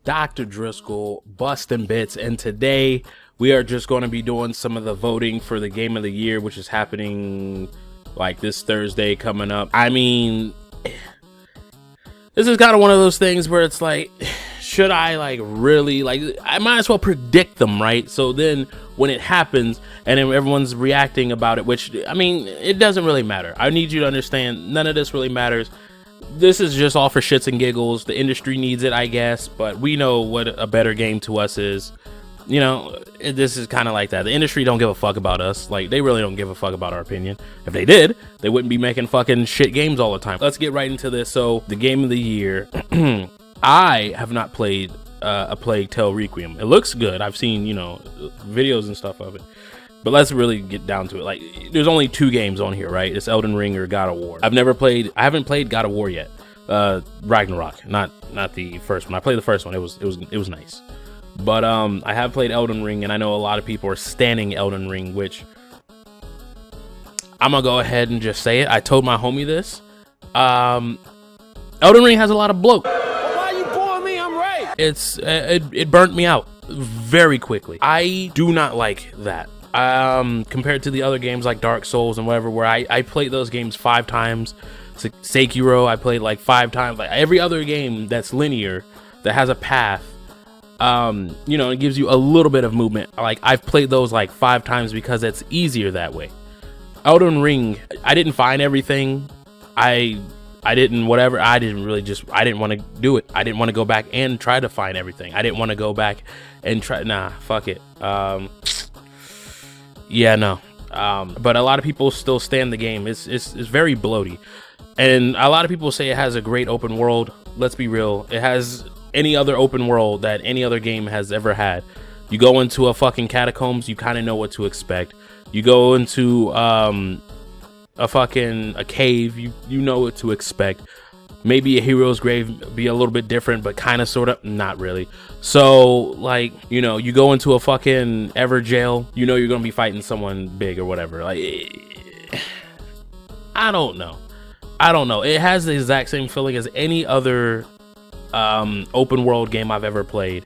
Dr. Driscoll, busting bits, and today we are just going to be doing some of the voting for the game of the year, which is happening like this Thursday coming up. I mean, this is kind of one of those things where it's like, should I like really, like, I might as well predict them, right? So then when it happens and then everyone's reacting about it, which, I mean, it doesn't really matter. I need you to understand, none of this really matters. This is just all for shits and giggles. The industry needs it, I guess, but we know what a better game to us is. You know, this is kind of like that. The industry don't give a fuck about us. Like, they really don't give a fuck about our opinion. If they did, they wouldn't be making fucking shit games all the time. Let's get right into this. So, the game of the year. I have not played A Plague Tale Requiem. It looks good. I've seen, you know, videos and stuff of it. But let's really get down to it. Like, there's only 2 games on here, right? It's Elden Ring or God of War. I haven't played God of War yet. Ragnarok, not the first one. I played the first one. It was nice. But I have played Elden Ring, and I know a lot of people are standing Elden Ring, which I'm gonna go ahead and just say it. I told my homie this. Elden Ring has a lot of bloat. Why you booing me? I'm right. It burnt me out very quickly. I do not like that. Compared to the other games like Dark Souls and whatever, where I played those games 5 times. Sekiro, I played like 5 times. Like every other game that's linear, that has a path, you know, it gives you a little bit of movement. Like I've played those like 5 times because it's easier that way. Elden Ring, I didn't find everything. I didn't want to do it. I didn't want to go back and try to find everything. I didn't want to go back and try. Nah, fuck it. Yeah, no. But a lot of people still stand the game. It's very bloaty, and a lot of people say it has a great open world. Let's be real. It has any other open world that any other game has ever had. You go into a fucking catacombs, you kind of know what to expect. You go into a cave, you know what to expect. Maybe a hero's grave be a little bit different, but kind of sort of not really. So like, you know, you go into a fucking ever jail, you know you're gonna be fighting someone big or whatever. Like, I don't know. It has the exact same feeling as any other open world game I've ever played,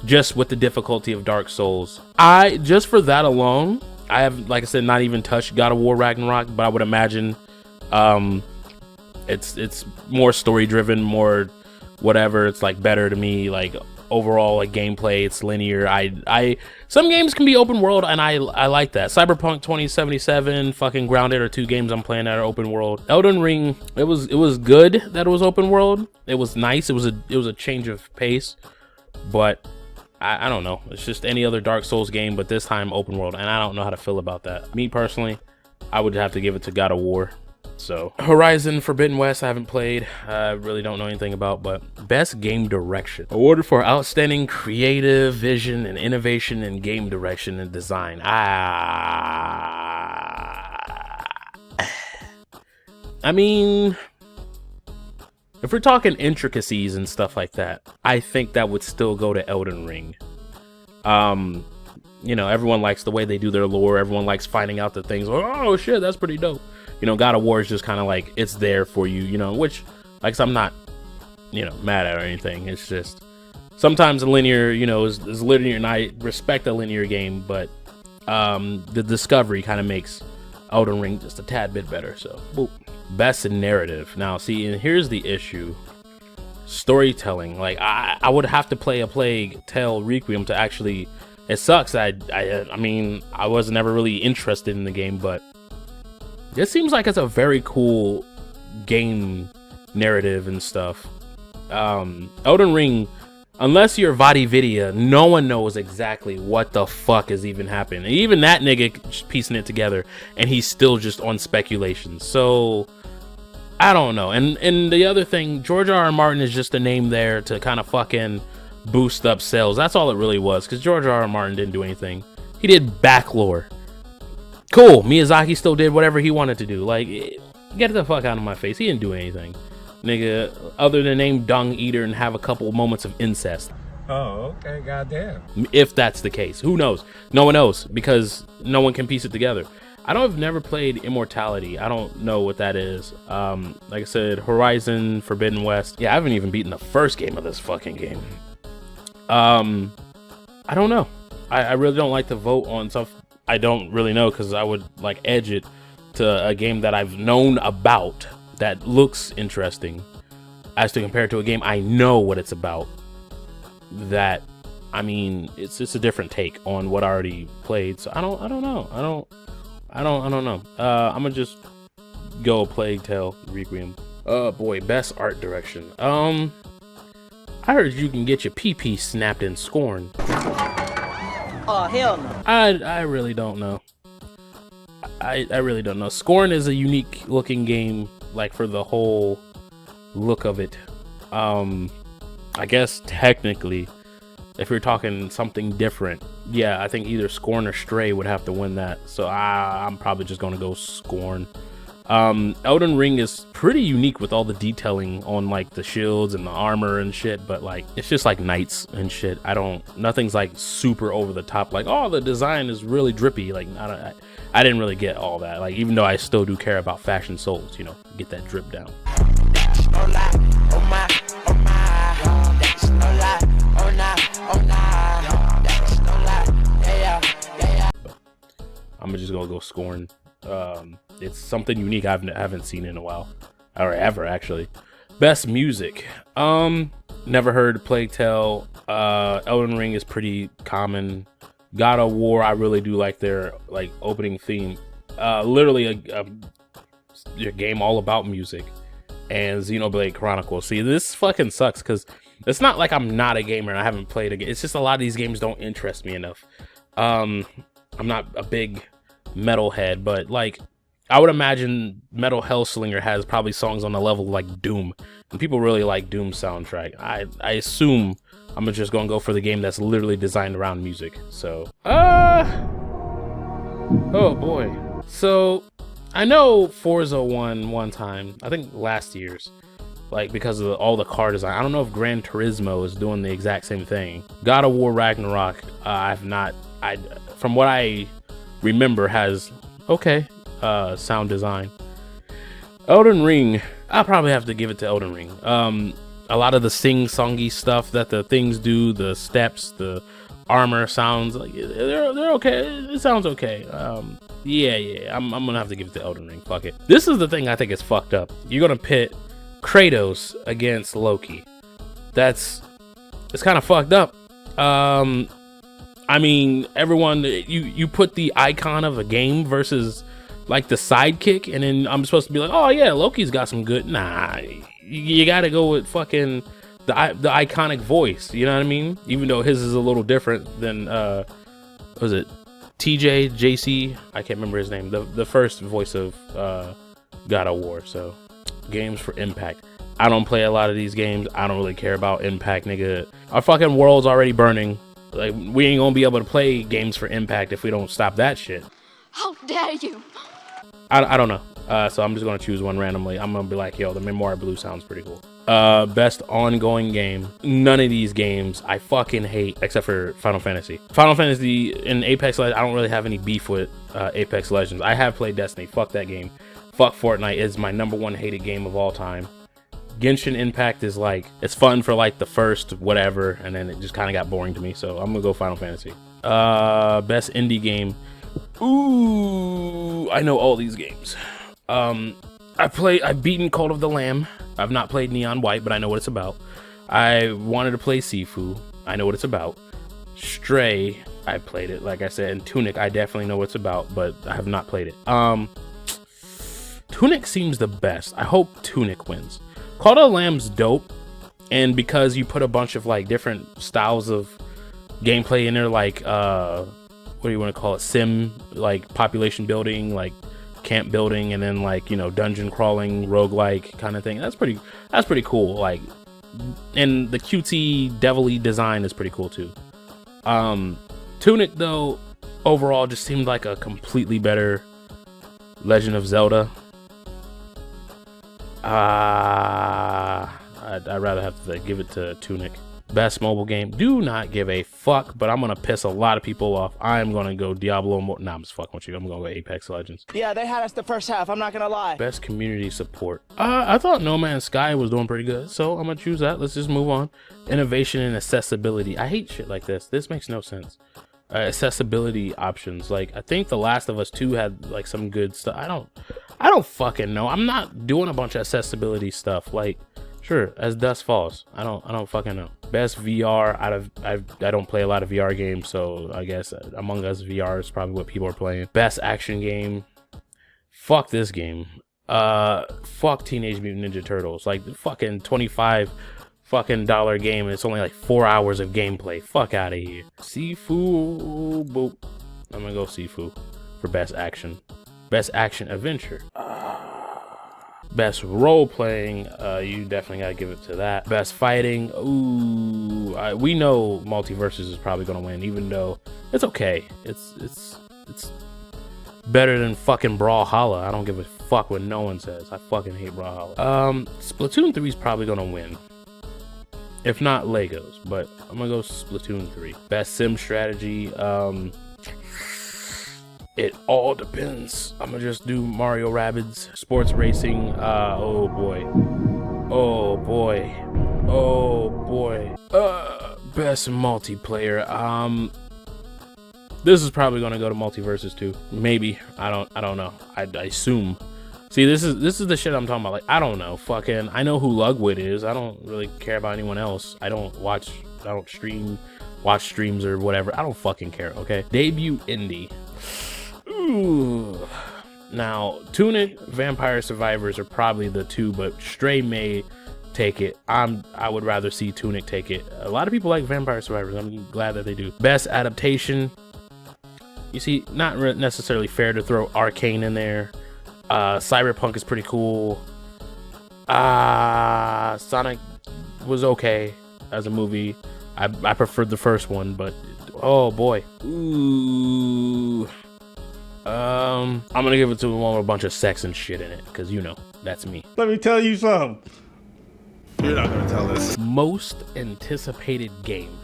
just with the difficulty of Dark Souls. Just for that alone, I have, like I said, not even touched God of War Ragnarok, but I would imagine it's more story driven, more whatever. It's like better to me, like overall, like gameplay, it's linear. Some games can be open world, and I like that. Cyberpunk 2077, fucking Grounded are 2 games I'm playing that are open world. Elden Ring, it was good that it was open world. It was nice. It was a change of pace, but I don't know. It's just any other Dark Souls game, but this time open world, and I don't know how to feel about that. Me personally, I would have to give it to God of War. So Horizon Forbidden West I haven't played. I really don't know anything about. But best game direction, awarded for outstanding creative vision and innovation in game direction and design. I mean, if we're talking intricacies and stuff like that, I think that would still go to Elden Ring. You know, everyone likes the way they do their lore. Everyone likes finding out the things. Oh shit, that's pretty dope. You know, God of War is just kind of like, it's there for you, you know, which, like, I'm not, you know, mad at or anything. It's just, sometimes a linear, you know, is linear, and I respect a linear game, but the discovery kind of makes Elden Ring just a tad bit better. So, boop. Best in narrative. Now, see, and here's the issue. Storytelling. Like, I would have to play A Plague Tale Requiem to actually, it sucks. I mean, I was never really interested in the game, but this seems like it's a very cool game narrative and stuff. Elden Ring, unless you're VaatiVidya, no one knows exactly what the fuck is even happening. Even that nigga just piecing it together, and he's still just on speculation. So I don't know. And the other thing, George R.R. Martin is just a name there to kind of fucking boost up sales. That's all it really was, because George R.R. Martin didn't do anything. He did back lore. Cool, Miyazaki still did whatever he wanted to do. Like, get the fuck out of my face. He didn't do anything, nigga, other than name Dung Eater and have a couple moments of incest. Oh, okay, goddamn. If that's the case, who knows? No one knows, because no one can piece it together. I've never played Immortality. I don't know what that is. Like I said, Horizon Forbidden West. Yeah, I haven't even beaten the first game of this fucking game. I don't know. I really don't like to vote on stuff I don't really know, because I would like edge it to a game that I've known about that looks interesting as to compare it to a game I know what it's about. That, I mean, it's just a different take on what I already played. So I don't know. I don't know. I'm gonna just go Plague Tale Requiem. Oh boy, best art direction. I heard you can get your PP snapped in Scorn. Oh hell no. I really don't know. I really don't know. Scorn is a unique looking game, like for the whole look of it. I guess technically, if you're talking something different, yeah, I think either Scorn or Stray would have to win that. So I'm probably just gonna go Scorn. Elden Ring is pretty unique with all the detailing on like the shields and the armor and shit, but like it's just like knights and shit. Nothing's like super over the top, like, oh, the design is really drippy. Like I didn't really get all that, like, even though I still do care about Fashion Souls, you know, get that drip down. I'm just gonna go Scorn. It's something unique I haven't seen in a while, or ever actually. Best music. Never heard Plague Tale. Elden Ring is pretty common. God of War, I really do like their like opening theme. Literally a game all about music. And Xenoblade Chronicles. See, this fucking sucks because it's not like I'm not a gamer and I haven't played a game. It's just a lot of these games don't interest me enough. I'm not a big metalhead, but like I would imagine Metal Hellslinger has probably songs on the level of like Doom, and people really like Doom soundtrack. I assume I'm just gonna go for the game that's literally designed around music. So oh boy. So I know Forza won one time, I think last year's, like because of all the car design. I don't know if Gran Turismo is doing the exact same thing. God of War Ragnarok, from what I remember, has okay sound design. Elden Ring, I'll probably have to give it to Elden Ring. A lot of the sing-songy stuff that the things do, the steps, the armor sounds, like they're okay. It sounds okay. Yeah, I'm gonna have to give it to Elden Ring. Fuck it. This is the thing I think is fucked up. You're gonna pit Kratos against Loki. It's kind of fucked up. I mean, everyone, you put the icon of a game versus like the sidekick, and then I'm supposed to be like, oh yeah, Loki's got some good. Nah, you gotta go with fucking the iconic voice. You know what I mean? Even though his is a little different than was it 𝘛𝘩𝘢𝘯𝘬? I can't remember his name. The first voice of God of War. So games for Impact. I don't play a lot of these games. I don't really care about Impact, nigga. Our fucking world's already burning. Like, we ain't gonna be able to play games for Impact if we don't stop that shit. How dare you? I don't know. So I'm just gonna choose one randomly. I'm gonna be like, yo, the Memoir Blue sounds pretty cool. Best ongoing game. None of these games I fucking hate except for Final Fantasy. Final Fantasy and Apex Legends, I don't really have any beef with Apex Legends. I have played Destiny. Fuck that game. Fuck Fortnite. Is my #1 hated game of all time. Genshin Impact is like, it's fun for like the first whatever, and then it just kind of got boring to me, so I'm gonna go Final Fantasy. Best indie game. Ooh, I know all these games. I've beaten Cult of the Lamb. I've not played Neon White, but I know what it's about. I wanted to play Sifu. I know what it's about. Stray, I played it, like I said. And Tunic, I definitely know what it's about, but I have not played it. Tunic seems the best. I hope Tunic wins. Cult of the Lamb's dope, and because you put a bunch of like different styles of gameplay in there, like what do you want to call it, sim, like population building, like camp building, and then like, you know, dungeon crawling, roguelike kind of thing. That's pretty cool. Like, and the cutesy devilly design is pretty cool too. Tunic though, overall just seemed like a completely better Legend of Zelda. I'd rather have to give it to Tunic. Best mobile game, do not give a fuck, but I'm gonna piss a lot of people off. I'm gonna go Diablo. Nah, I'm just fucking with you. I'm gonna go Apex Legends. Yeah, they had us the first half, I'm not gonna lie. Best community support. I thought No Man's Sky was doing pretty good, so I'm gonna choose that. Let's just move on. Innovation and accessibility. I hate shit like this. This makes no sense. Accessibility options. Like, I think The Last of Us 2 had like some good stuff. I don't fucking know. I'm not doing a bunch of accessibility stuff. Like, sure, As Dusk Falls. I don't fucking know. Best VR I don't play a lot of VR games, so I guess Among Us VR is probably what people are playing. Best action game. Fuck this game. Fuck Teenage Mutant Ninja Turtles. Like, the fucking $25 game, and it's only like 4 hours of gameplay. Fuck out of here. Sifu. Boop. I'm gonna go Sifu for best action. Best action adventure. Best role playing. You definitely gotta give it to that. Best fighting. Ooh, we know Multiverses is probably gonna win, even though it's okay. It's better than fucking Brawlhalla. I don't give a fuck what no one says. I fucking hate Brawlhalla. Splatoon 3 is probably gonna win. If not Legos, but I'm gonna go Splatoon 3. Best sim strategy. It all depends. I'm gonna just do Mario Rabbids. Sports racing. Oh boy. Oh boy. Oh boy. Best multiplayer. This is probably gonna go to Multiverses too. Maybe. I don't know. I assume. See, this is the shit I'm talking about. Like, I don't know. Fucking, I know who Lugwit is. I don't really care about anyone else. I don't watch streams or whatever. I don't fucking care, okay? Debut indie. Ooh. Now, Tunic, Vampire Survivors are probably the two, but Stray may take it. I would rather see Tunic take it. A lot of people like Vampire Survivors. I'm glad that they do. Best adaptation. You see, not necessarily fair to throw Arcane in there. Cyberpunk is pretty cool. Sonic was okay as a movie. I preferred the first one, but oh boy. Ooh. I'm gonna give it to one with a bunch of sex and shit in it, because you know, that's me. Let me tell you something. You're not gonna tell us. Most anticipated game.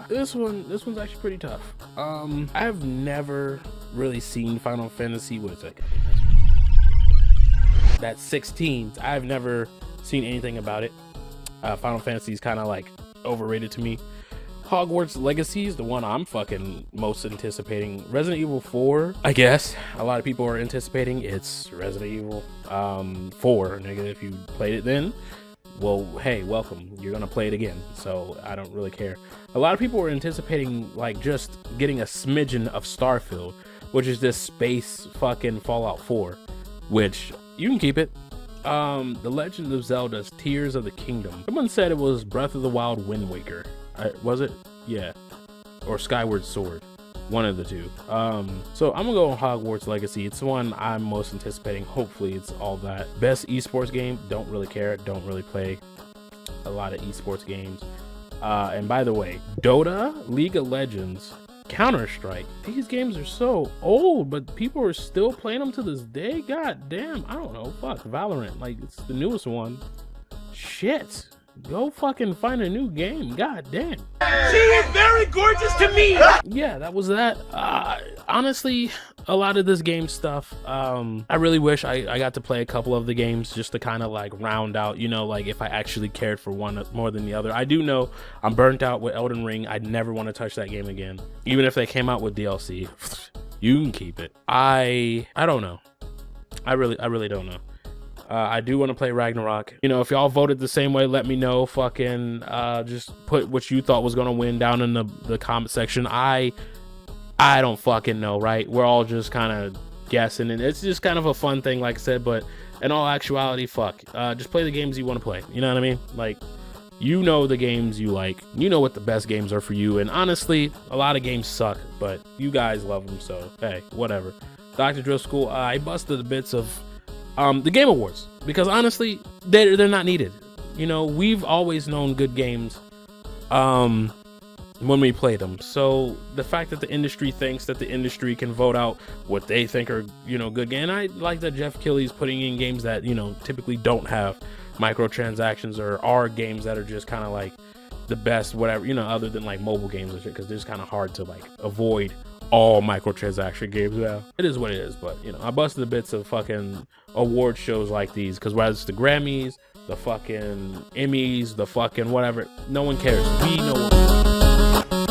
This one's actually pretty tough. I've never really seen Final Fantasy. What is it? That's 16. I've never seen anything about it. Final Fantasy is kind of like overrated to me. Hogwarts Legacy is the one I'm fucking most anticipating. Resident Evil 4, I guess a lot of people are anticipating. It's Resident Evil 4, nigga. If you played it then, well, hey, welcome. You're gonna play it again, so I don't really care. A lot of people were anticipating like just getting a smidgen of Starfield, which is this space fucking Fallout 4, which you can keep it. The Legend of Zelda's Tears of the Kingdom. Someone said it was Breath of the Wild Wind Waker. Was it? Yeah. Or Skyward Sword. One of the two. So I'm gonna go on Hogwarts Legacy. It's the one I'm most anticipating. Hopefully it's all that. Best esports game, don't really care. Don't really play a lot of esports games. And by the way, Dota, League of Legends, Counter-Strike, these games are so old, but people are still playing them to this day. God damn, I don't know. Fuck, Valorant, like, it's the newest one. Shit. Go fucking find a new game. God damn. She is very gorgeous to me. Yeah, that was that. Honestly, a lot of this game stuff, I really wish I got to play a couple of the games just to kind of like round out, you know, like if I actually cared for one more than the other. I do know I'm burnt out with Elden Ring. I'd never want to touch that game again. Even if they came out with DLC, you can keep it. I don't know. I really don't know. I do want to play Ragnarok. You know, if y'all voted the same way, let me know. Fucking just put what you thought was gonna win down in the comment section. I don't fucking know, right? We're all just kind of guessing, and it's just kind of a fun thing, like I said. But in all actuality, fuck, just play the games you want to play. You know what I mean? Like, you know the games you like. You know what the best games are for you. And honestly, a lot of games suck, but you guys love them, so hey, whatever. Dr. Drill School, I busted the bits of the Game Awards, because honestly, they're not needed. You know, we've always known good games when we play them. So the fact that the industry thinks that the industry can vote out what they think are, you know, good game. And I like that Jeff Keighley's putting in games that, you know, typically don't have microtransactions are games that are just kind of like the best, whatever, you know, other than like mobile games and shit, because it's kind of hard to like avoid all microtransaction games now. It is what it is, but you know, I busted the bits of fucking award shows like these, because whether it's the Grammys, the fucking Emmys, the fucking whatever, no one cares. We know what